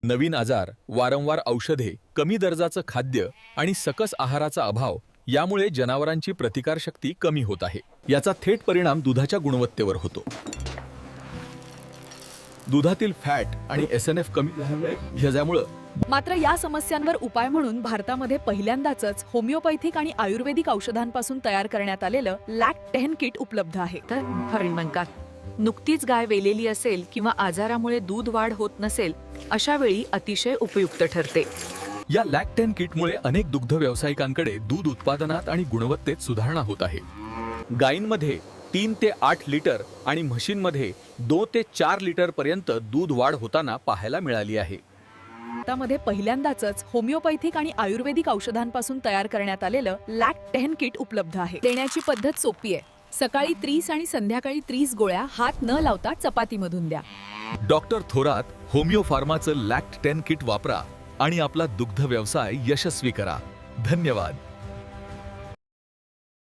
नवीन आजार, वारंवार औषधे, कमी दर्जाचं खाद्य आणि सकस आहाराचा अभाव यामुळे जनावरांची प्रतिकारशक्ती कमी होत आहे. याचा थेट परिणाम दुधाच्या गुणवत्तेवर होतो. दुधातील फॅट आणि SNF कमी झाल्यामुळे मात्र या समस्यांवर उपाय म्हणून भारतामध्ये पहिल्यांदाच होमिओपॅथिक आणि आयुर्वेदिक औषधांपासून तयार करण्यात आलेलं लॅक्ट10 किट उपलब्ध आहे. तर हरिमंका नुकतीच गाय वेलेली असेल किंवा आजारामुळे दूध वाढ होत नसेल अशा वेळी अतिशय उपयुक्त ठरते. या लॅक्ट10 किटमुळे अनेक दुग्ध व्यावसायिकांकडे दूध उत्पादनात आणि गुणवत्तेत सुधारणा होत आहे. गायींमध्ये 3 ते 8 लिटर आणि म्हशींमध्ये 2 ते 4 लिटर पर्यंत दूध वाढ होताना पाहायला मिळाली आहे. भारतामध्ये पहिल्यांदाच होमिओपॅथिक आणि आयुर्वेदिक औषधांपासून तयार करण्यात आलेलं लॅक्ट10 किट उपलब्ध आहे. देण्याची पद्धत सोपी आहे. सकाळी 30 आणि संध्याकाळी 30 गोळ्या हात न लावता चपातीमधून द्या. डॉक्टर थोरात होमिओ फार्माचं लॅक्ट10 किट वापरा आणि आपला दुग्ध व्यवसाय यशस्वी करा. धन्यवाद.